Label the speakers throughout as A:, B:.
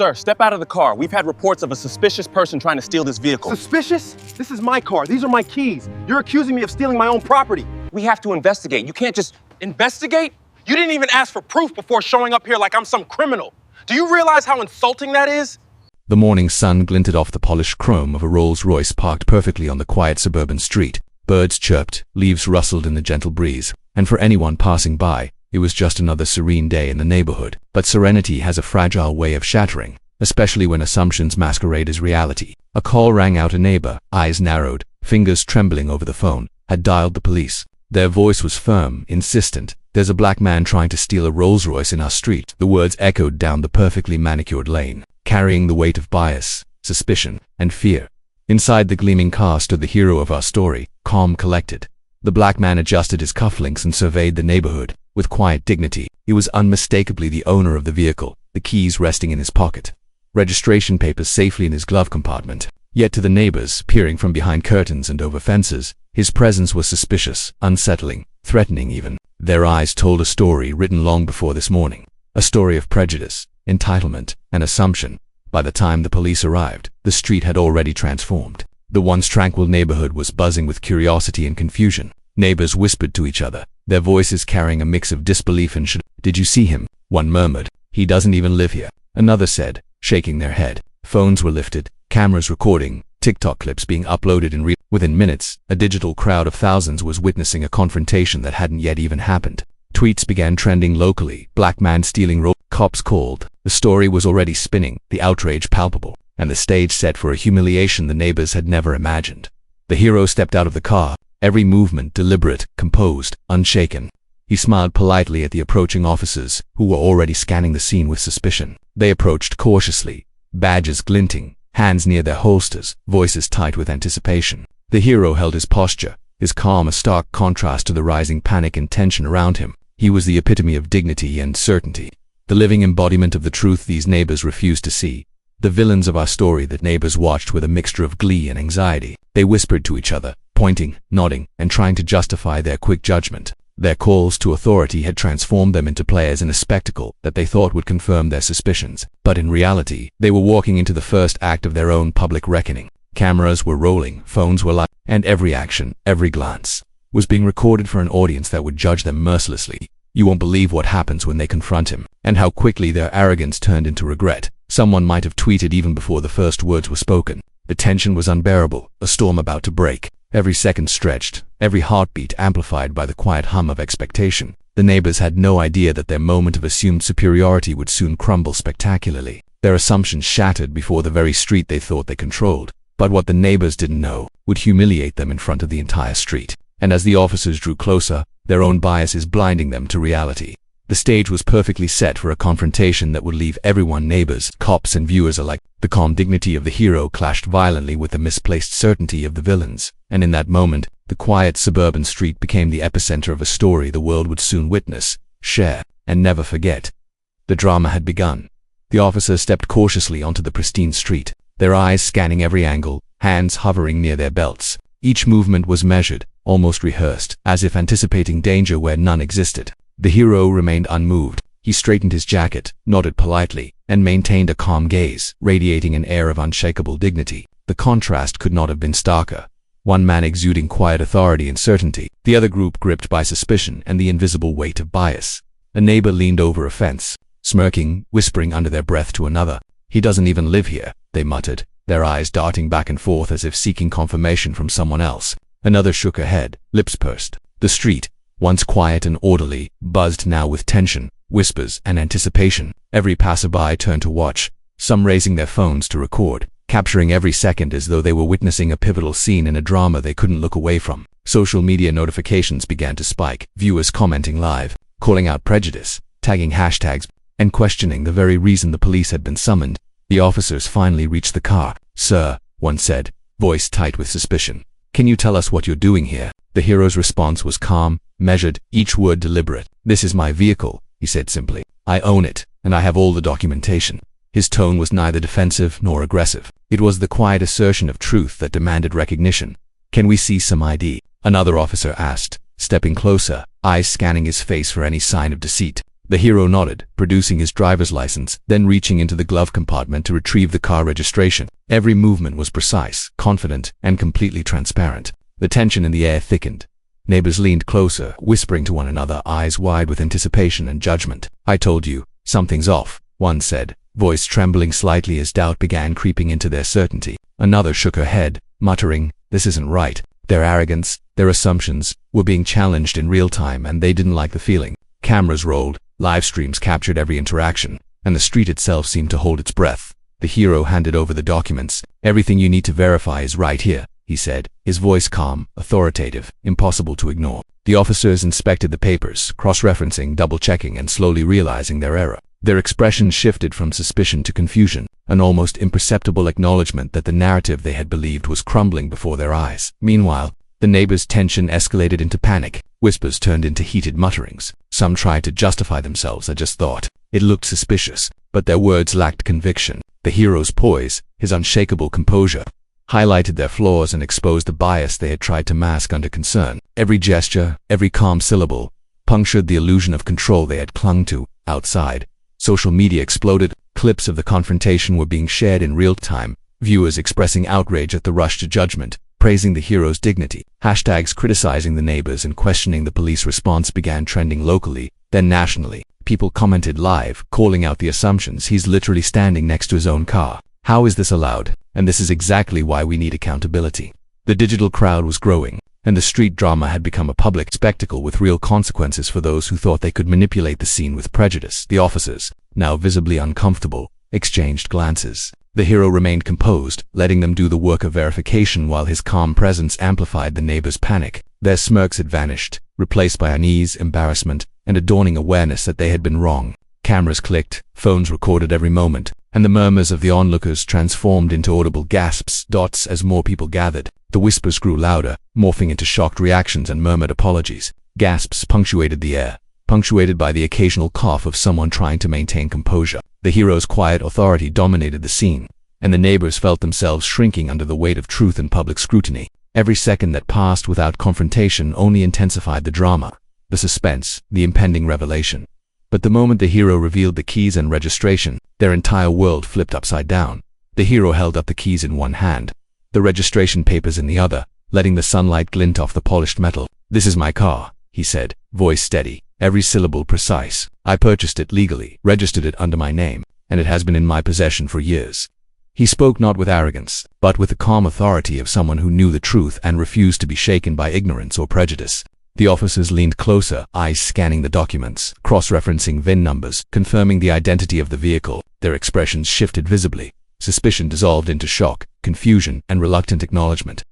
A: Sir, step out of the car. We've had reports of a suspicious person trying to steal this vehicle.
B: Suspicious? This is my car. These are my keys. You're accusing me of stealing my own property.
A: We have to investigate. You can't just...
B: Investigate? You didn't even ask for proof before showing up here like I'm some criminal. Do you realize how insulting that is?
C: The morning sun glinted off the polished chrome of a Rolls-Royce parked perfectly on the quiet suburban street. Birds chirped, leaves rustled in the gentle breeze, and for anyone passing by, it was just another serene day in the neighborhood. But serenity has a fragile way of shattering, especially when assumptions masquerade as reality. A call rang out. A neighbor, eyes narrowed, fingers trembling over the phone, had dialed the police. Their voice was firm, insistent. "There's a black man trying to steal a Rolls-Royce in our street." The words echoed down the perfectly manicured lane, carrying the weight of bias, suspicion, and fear. Inside the gleaming car stood the hero of our story, calm, collected. The black man adjusted his cufflinks and surveyed the neighborhood with quiet dignity. He was unmistakably the owner of the vehicle, the keys resting in his pocket, registration papers safely in his glove compartment. Yet to the neighbors, peering from behind curtains and over fences, his presence was suspicious, unsettling, threatening even. Their eyes told a story written long before this morning, a story of prejudice, entitlement, and assumption. By the time the police arrived, the street had already transformed. The once tranquil neighborhood was buzzing with curiosity and confusion. Neighbors whispered to each other, their voices carrying a mix of disbelief and shock. "Did you see him?" One murmured. "He doesn't even live here." Another said, shaking their head. Phones were lifted, cameras recording, TikTok clips being uploaded in within minutes. A digital crowd of thousands was witnessing a confrontation that hadn't yet even happened. Tweets began trending locally. "Black man stealing cops called." The story was already spinning, the outrage palpable, and the stage set for a humiliation the neighbors had never imagined. The hero stepped out of the car, every movement deliberate, composed, unshaken. He smiled politely at the approaching officers, who were already scanning the scene with suspicion. They approached cautiously, badges glinting, hands near their holsters, voices tight with anticipation. The hero held his posture, his calm a stark contrast to the rising panic and tension around him. He was the epitome of dignity and certainty, the living embodiment of the truth these neighbors refused to see. The villains of our story that neighbors watched with a mixture of glee and anxiety. They whispered to each other, pointing, nodding, and trying to justify their quick judgment. Their calls to authority had transformed them into players in a spectacle that they thought would confirm their suspicions. But in reality, they were walking into the first act of their own public reckoning. Cameras were rolling, phones were live, and every action, every glance, was being recorded for an audience that would judge them mercilessly. You won't believe what happens when they confront him, and how quickly their arrogance turned into regret. Someone might have tweeted even before the first words were spoken. The tension was unbearable, a storm about to break. Every second stretched, every heartbeat amplified by the quiet hum of expectation. The neighbors had no idea that their moment of assumed superiority would soon crumble spectacularly. Their assumptions shattered before the very street they thought they controlled. But what the neighbors didn't know would humiliate them in front of the entire street. And as the officers drew closer, their own biases blinding them to reality. The stage was perfectly set for a confrontation that would leave everyone, neighbors, cops, and viewers alike. The calm dignity of the hero clashed violently with the misplaced certainty of the villains. And in that moment, the quiet suburban street became the epicenter of a story the world would soon witness, share, and never forget. The drama had begun. The officers stepped cautiously onto the pristine street, their eyes scanning every angle, hands hovering near their belts. Each movement was measured, almost rehearsed, as if anticipating danger where none existed. The hero remained unmoved. He straightened his jacket, nodded politely, and maintained a calm gaze, radiating an air of unshakable dignity. The contrast could not have been starker. One man exuding quiet authority and certainty, the other group gripped by suspicion and the invisible weight of bias. A neighbor leaned over a fence, smirking, whispering under their breath to another. "He doesn't even live here," they muttered, their eyes darting back and forth as if seeking confirmation from someone else. Another shook her head, lips pursed. The street, once quiet and orderly, buzzed now with tension, whispers, and anticipation. Every passerby turned to watch, some raising their phones to record, capturing every second as though they were witnessing a pivotal scene in a drama they couldn't look away from. Social media notifications began to spike, viewers commenting live, calling out prejudice, tagging hashtags, and questioning the very reason the police had been summoned. The officers finally reached the car. "Sir," one said, voice tight with suspicion, "can you tell us what you're doing here?" The hero's response was calm, measured, each word deliberate. "This is my vehicle," he said simply. "I own it, and I have all the documentation." His tone was neither defensive nor aggressive. It was the quiet assertion of truth that demanded recognition. "Can we see some ID?" another officer asked, stepping closer, eyes scanning his face for any sign of deceit. The hero nodded, producing his driver's license, then reaching into the glove compartment to retrieve the car registration. Every movement was precise, confident, and completely transparent. The tension in the air thickened. Neighbors leaned closer, whispering to one another, eyes wide with anticipation and judgment. "I told you, something's off," one said, voice trembling slightly as doubt began creeping into their certainty. Another shook her head, muttering, "This isn't right." Their arrogance, their assumptions, were being challenged in real time, and they didn't like the feeling. Cameras rolled, live streams captured every interaction, and the street itself seemed to hold its breath. The hero handed over the documents. "Everything you need to verify is right here," he said, his voice calm, authoritative, impossible to ignore. The officers inspected the papers, cross-referencing, double-checking, and slowly realizing their error. Their expressions shifted from suspicion to confusion, an almost imperceptible acknowledgement that the narrative they had believed was crumbling before their eyes. Meanwhile, the neighbors' tension escalated into panic. Whispers turned into heated mutterings. Some tried to justify themselves. "I just thought." It looked suspicious, but their words lacked conviction. The hero's poise, his unshakable composure, highlighted their flaws and exposed the bias they had tried to mask under concern. Every gesture, every calm syllable, punctured the illusion of control they had clung to. Outside, social media exploded. Clips of the confrontation were being shared in real time, viewers expressing outrage at the rush to judgment, praising the hero's dignity. Hashtags criticizing the neighbors and questioning the police response began trending locally, then nationally. People commented live, calling out the assumptions. "He's literally standing next to his own car. How is this allowed? And this is exactly why we need accountability." The digital crowd was growing, and the street drama had become a public spectacle with real consequences for those who thought they could manipulate the scene with prejudice. The officers, now visibly uncomfortable, exchanged glances. The hero remained composed, letting them do the work of verification while his calm presence amplified the neighbors' panic. Their smirks had vanished, replaced by unease, embarrassment, and a dawning awareness that they had been wrong. Cameras clicked, phones recorded every moment, and the murmurs of the onlookers transformed into audible gasps, dots as more people gathered. The whispers grew louder, morphing into shocked reactions and murmured apologies. Gasps punctuated the air, punctuated by the occasional cough of someone trying to maintain composure. The hero's quiet authority dominated the scene, and the neighbors felt themselves shrinking under the weight of truth and public scrutiny. Every second that passed without confrontation only intensified the drama, the suspense, the impending revelation. But the moment the hero revealed the keys and registration, their entire world flipped upside down. The hero held up the keys in one hand, the registration papers in the other, letting the sunlight glint off the polished metal. "This is my car," he said, voice steady, every syllable precise. "I purchased it legally, registered it under my name, and it has been in my possession for years." He spoke not with arrogance, but with the calm authority of someone who knew the truth and refused to be shaken by ignorance or prejudice. The officers leaned closer, eyes scanning the documents, cross-referencing VIN numbers, confirming the identity of the vehicle. Their expressions shifted visibly. Suspicion dissolved into shock, confusion, and reluctant acknowledgement.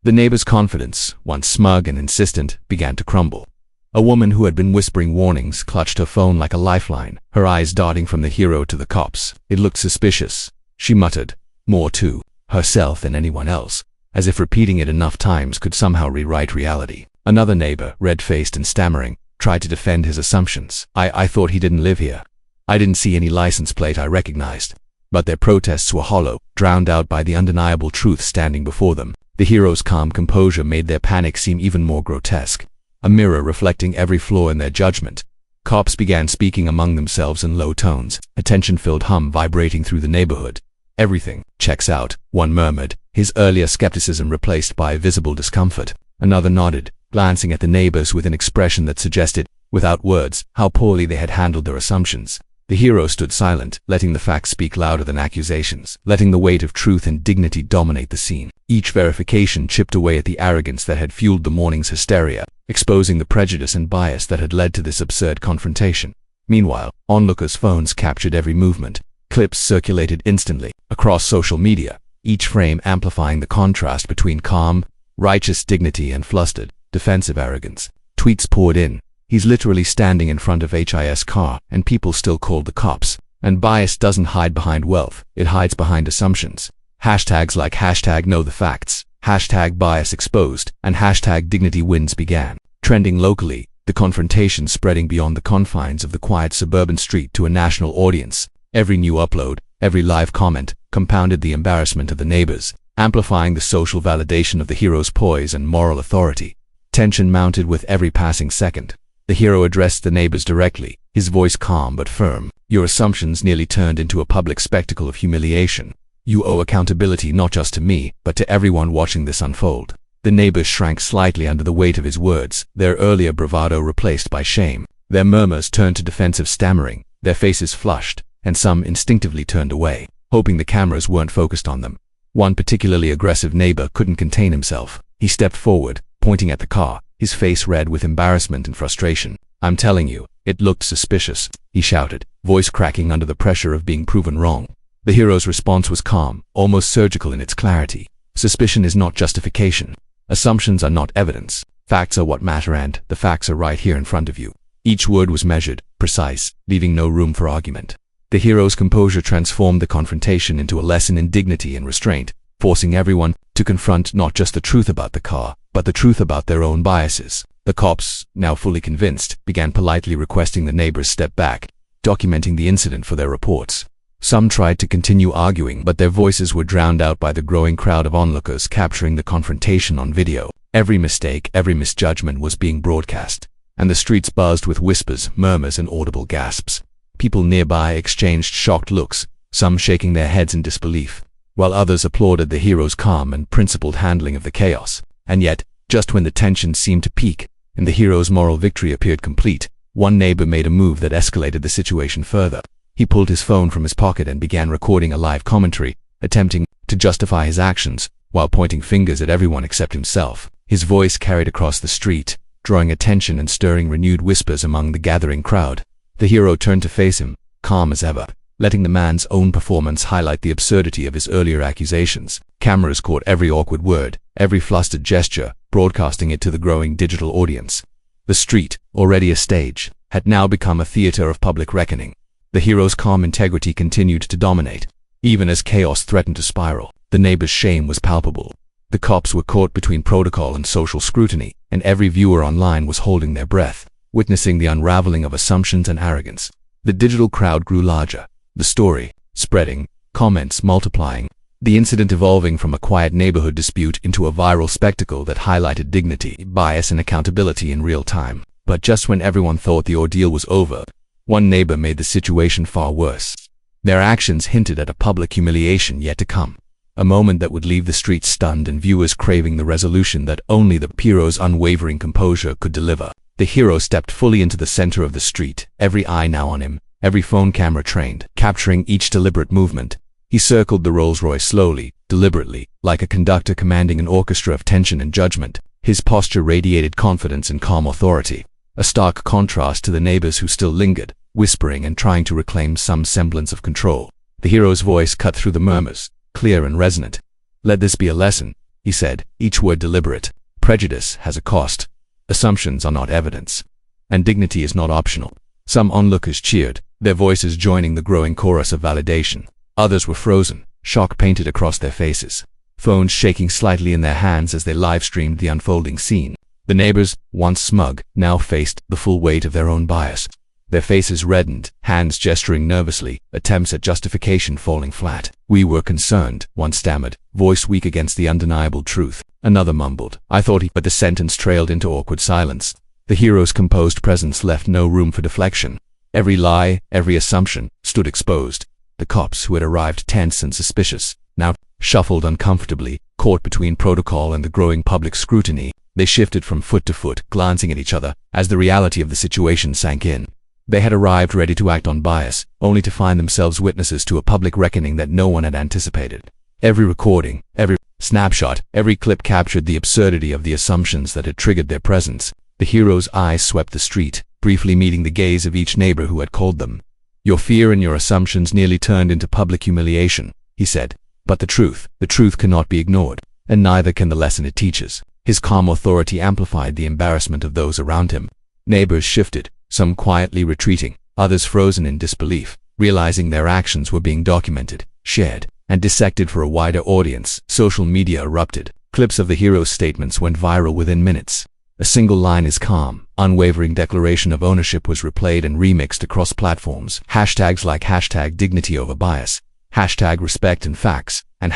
C: The neighbor's confidence, once smug and insistent, began to crumble. A woman who had been whispering warnings clutched her phone like a lifeline, her eyes darting from the hero to the cops. It looked suspicious. She muttered, more to herself than anyone else, as if repeating it enough times could somehow rewrite reality. Another neighbor, red-faced and stammering, tried to defend his assumptions. I thought he didn't live here. I didn't see any license plate I recognized." But their protests were hollow, drowned out by the undeniable truth standing before them. The hero's calm composure made their panic seem even more grotesque, a mirror reflecting every flaw in their judgment. Cops began speaking among themselves in low tones, a tension-filled hum vibrating through the neighborhood. "Everything checks out," one murmured, his earlier skepticism replaced by visible discomfort. Another nodded, glancing at the neighbors with an expression that suggested, without words, how poorly they had handled their assumptions. The hero stood silent, letting the facts speak louder than accusations, letting the weight of truth and dignity dominate the scene. Each verification chipped away at the arrogance that had fueled the morning's hysteria, exposing the prejudice and bias that had led to this absurd confrontation. Meanwhile, onlookers' phones captured every movement. Clips circulated instantly across social media, each frame amplifying the contrast between calm, righteous dignity and flustered, defensive arrogance. Tweets poured in. "He's literally standing in front of his car, and people still called the cops." And bias doesn't hide behind wealth, it hides behind assumptions. Hashtags like hashtag know the facts, hashtag bias exposed, and hashtag dignity wins began. Trending locally, the confrontation spreading beyond the confines of the quiet suburban street to a national audience. Every new upload, every live comment, compounded the embarrassment of the neighbors, amplifying the social validation of the hero's poise and moral authority. Tension mounted with every passing second. The hero addressed the neighbors directly, his voice calm but firm. Your assumptions nearly turned into a public spectacle of humiliation. You owe accountability not just to me, but to everyone watching this unfold. The neighbors shrank slightly under the weight of his words, their earlier bravado replaced by shame. Their murmurs turned to defensive stammering, their faces flushed, and some instinctively turned away, hoping the cameras weren't focused on them. One particularly aggressive neighbor couldn't contain himself. He stepped forward, pointing at the car, his face red with embarrassment and frustration. "I'm telling you, it looked suspicious," he shouted, voice cracking under the pressure of being proven wrong. The hero's response was calm, almost surgical in its clarity. Suspicion is not justification. Assumptions are not evidence. Facts are what matter, and the facts are right here in front of you. Each word was measured, precise, leaving no room for argument. The hero's composure transformed the confrontation into a lesson in dignity and restraint, forcing everyone to confront not just the truth about the car, but the truth about their own biases. The cops, now fully convinced, began politely requesting the neighbors step back, documenting the incident for their reports. Some tried to continue arguing, but their voices were drowned out by the growing crowd of onlookers capturing the confrontation on video. Every mistake, every misjudgment was being broadcast, and the streets buzzed with whispers, murmurs, and audible gasps. People nearby exchanged shocked looks, some shaking their heads in disbelief, while others applauded the hero's calm and principled handling of the chaos. And yet, just when the tension seemed to peak, and the hero's moral victory appeared complete, one neighbor made a move that escalated the situation further. He pulled his phone from his pocket and began recording a live commentary, attempting to justify his actions, while pointing fingers at everyone except himself. His voice carried across the street, drawing attention and stirring renewed whispers among the gathering crowd. The hero turned to face him, calm as ever, letting the man's own performance highlight the absurdity of his earlier accusations. Cameras caught every awkward word, every flustered gesture, broadcasting it to the growing digital audience. The street, already a stage, had now become a theater of public reckoning. The hero's calm integrity continued to dominate, even as chaos threatened to spiral. The neighbors' shame was palpable. The cops were caught between protocol and social scrutiny, and every viewer online was holding their breath, witnessing the unraveling of assumptions and arrogance. The digital crowd grew larger, the story spreading, comments multiplying, the incident evolving from a quiet neighborhood dispute into a viral spectacle that highlighted dignity, bias, and accountability in real time. But just when everyone thought the ordeal was over, one neighbor made the situation far worse. Their actions hinted at a public humiliation yet to come, a moment that would leave the streets stunned and viewers craving the resolution that only the hero's unwavering composure could deliver. The hero stepped fully into the center of the street, every eye now on him, every phone camera trained, capturing each deliberate movement. He circled the Rolls-Royce slowly, deliberately, like a conductor commanding an orchestra of tension and judgment. His posture radiated confidence and calm authority, a stark contrast to the neighbors who still lingered, whispering and trying to reclaim some semblance of control. The hero's voice cut through the murmurs, clear and resonant. "Let this be a lesson," he said, each word deliberate. "Prejudice has a cost. Assumptions are not evidence. And dignity is not optional." Some onlookers cheered, their voices joining the growing chorus of validation. Others were frozen, shock painted across their faces, phones shaking slightly in their hands as they live-streamed the unfolding scene. The neighbors, once smug, now faced the full weight of their own bias. Their faces reddened, hands gesturing nervously, attempts at justification falling flat. "We were concerned," one stammered, voice weak against the undeniable truth. Another mumbled, "I thought he—" But the sentence trailed into awkward silence. The hero's composed presence left no room for deflection. Every lie, every assumption, stood exposed. The cops, who had arrived tense and suspicious, now shuffled uncomfortably, caught between protocol and the growing public scrutiny. They shifted from foot to foot, glancing at each other, as the reality of the situation sank in. They had arrived ready to act on bias, only to find themselves witnesses to a public reckoning that no one had anticipated. Every recording, every snapshot, every clip captured the absurdity of the assumptions that had triggered their presence. The hero's eyes swept the street, briefly meeting the gaze of each neighbor who had called them. "Your fear and your assumptions nearly turned into public humiliation," he said. "But the truth cannot be ignored, and neither can the lesson it teaches." His calm authority amplified the embarrassment of those around him. Neighbors shifted, some quietly retreating, others frozen in disbelief, realizing their actions were being documented, shared, and dissected for a wider audience. Social media erupted. Clips of the hero's statements went viral within minutes. A single line, his calm, unwavering declaration of ownership, was replayed and remixed across platforms. Hashtags like #dignity over bias, #respect and facts, and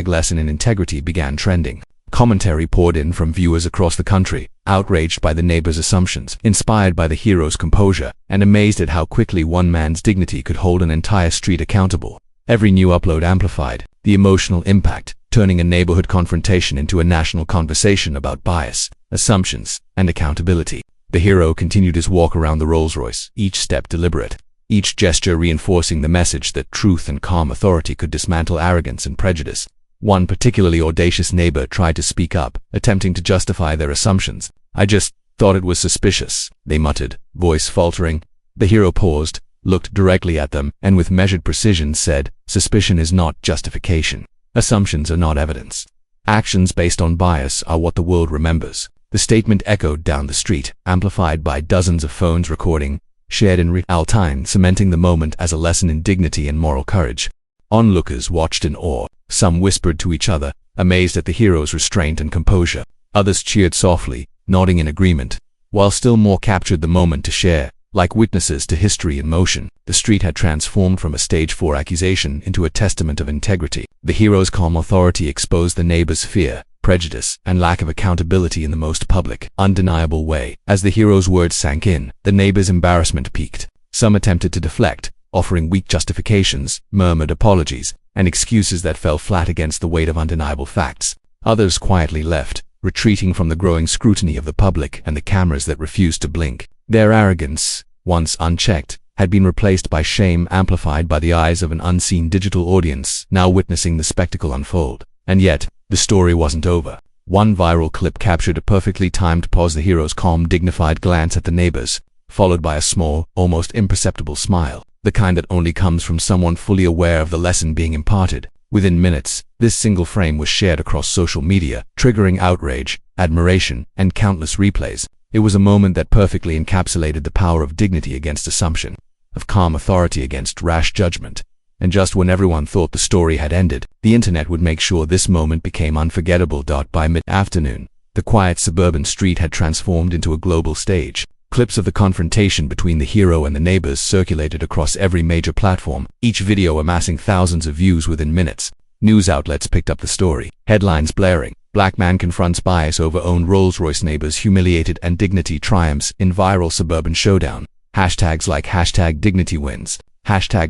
C: #lesson in integrity began trending. Commentary poured in from viewers across the country, outraged by the neighbor's assumptions, inspired by the hero's composure, and amazed at how quickly one man's dignity could hold an entire street accountable. Every new upload amplified the emotional impact, turning a neighborhood confrontation into a national conversation about bias, assumptions, and accountability. The hero continued his walk around the Rolls-Royce, each step deliberate, each gesture reinforcing the message that truth and calm authority could dismantle arrogance and prejudice. One particularly audacious neighbor tried to speak up, attempting to justify their assumptions. "I just thought it was suspicious," they muttered, voice faltering. The hero paused, looked directly at them, and with measured precision said, "Suspicion is not justification. Assumptions are not evidence. Actions based on bias are what the world remembers." The statement echoed down the street, amplified by dozens of phones recording, shared in real time, cementing the moment as a lesson in dignity and moral courage. Onlookers watched in awe. Some whispered to each other, amazed at the hero's restraint and composure. Others cheered softly, nodding in agreement, while still more captured the moment to share. Like witnesses to history in motion, the street had transformed from a stage for accusation into a testament of integrity. The hero's calm authority exposed the neighbor's fear, prejudice, and lack of accountability in the most public, undeniable way. As the hero's words sank in, the neighbor's embarrassment peaked. Some attempted to deflect, offering weak justifications, murmured apologies, and excuses that fell flat against the weight of undeniable facts. Others quietly left, retreating from the growing scrutiny of the public and the cameras that refused to blink. Their arrogance, once unchecked, had been replaced by shame amplified by the eyes of an unseen digital audience now witnessing the spectacle unfold. And yet, the story wasn't over. One viral clip captured a perfectly timed pause, the hero's calm, dignified glance at the neighbors, followed by a small, almost imperceptible smile, the kind that only comes from someone fully aware of the lesson being imparted. Within minutes, this single frame was shared across social media, triggering outrage, admiration, and countless replays. It was a moment that perfectly encapsulated the power of dignity against assumption, of calm authority against rash judgment. And just when everyone thought the story had ended, the internet would make sure this moment became unforgettable. By mid-afternoon, the quiet suburban street had transformed into a global stage. Clips of the confrontation between the hero and the neighbors circulated across every major platform, each video amassing thousands of views within minutes. News outlets picked up the story, headlines blaring, "Black man confronts bias over own Rolls-Royce, neighbors humiliated and dignity triumphs in viral suburban showdown." Hashtags like #DignityWins,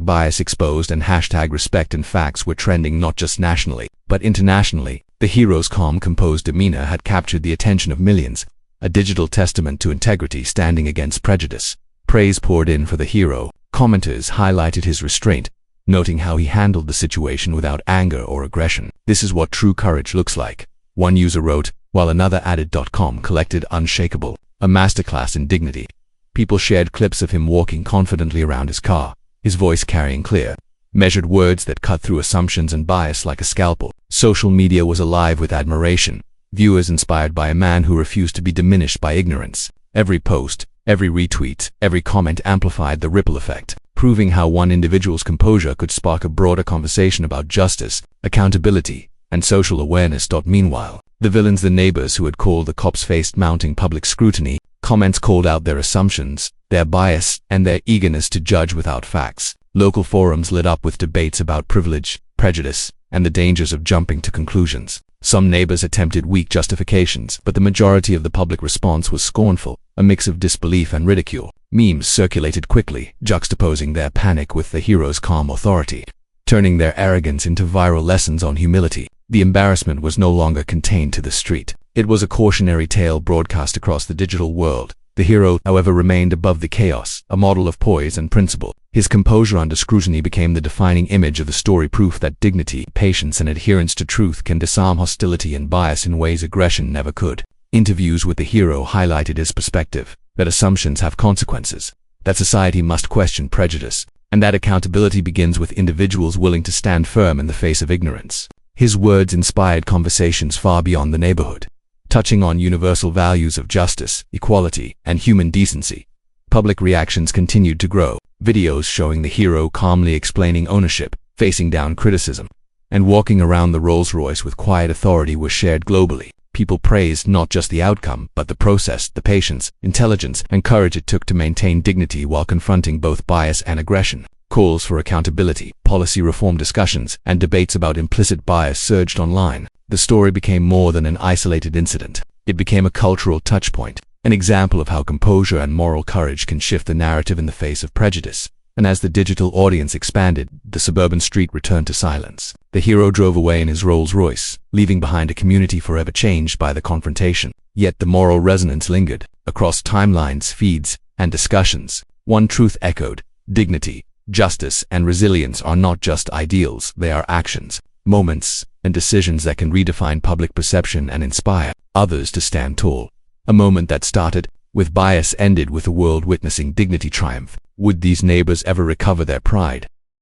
C: #bias exposed, and #respect and facts were trending not just nationally, but internationally. The hero's calm, composed demeanor had captured the attention of millions, a digital testament to integrity standing against prejudice. Praise poured in for the hero. Commenters highlighted his restraint, noting how he handled the situation without anger or aggression. "This is what true courage looks like," one user wrote, while another added collected unshakable, a masterclass in dignity. People shared clips of him walking confidently around his car, his voice carrying clear, measured words that cut through assumptions and bias like a scalpel. Social media was alive with admiration, viewers inspired by a man who refused to be diminished by ignorance. Every post, every retweet, every comment amplified the ripple effect, proving how one individual's composure could spark a broader conversation about justice, accountability, and social awareness. Meanwhile, the villains, the neighbors who had called the cops, faced mounting public scrutiny. Comments called out their assumptions, their bias, and their eagerness to judge without facts. Local forums lit up with debates about privilege, prejudice, and the dangers of jumping to conclusions. Some neighbors attempted weak justifications, but the majority of the public response was scornful, a mix of disbelief and ridicule. Memes circulated quickly, juxtaposing their panic with the hero's calm authority, turning their arrogance into viral lessons on humility. The embarrassment was no longer contained to the street. It was a cautionary tale broadcast across the digital world. The hero, however, remained above the chaos, a model of poise and principle. His composure under scrutiny became the defining image of the story, proof that dignity, patience, and adherence to truth can disarm hostility and bias in ways aggression never could. Interviews with the hero highlighted his perspective, that assumptions have consequences, that society must question prejudice, and that accountability begins with individuals willing to stand firm in the face of ignorance. His words inspired conversations far beyond the neighborhood, touching on universal values of justice, equality, and human decency. Public reactions continued to grow, videos showing the hero calmly explaining ownership, facing down criticism, and walking around the Rolls-Royce with quiet authority were shared globally. People praised not just the outcome, but the process, the patience, intelligence, and courage it took to maintain dignity while confronting both bias and aggression. Calls for accountability, policy reform discussions, and debates about implicit bias surged online. The story became more than an isolated incident. It became a cultural touchpoint, an example of how composure and moral courage can shift the narrative in the face of prejudice. And as the digital audience expanded, the suburban street returned to silence. The hero drove away in his Rolls-Royce, leaving behind a community forever changed by the confrontation. Yet the moral resonance lingered. Across timelines, feeds, and discussions, one truth echoed: dignity, justice, and resilience are not just ideals, they are actions, moments, and decisions that can redefine public perception and inspire others to stand tall. A moment that started with bias ended with the world witnessing dignity triumph. Would these neighbors ever recover their pride?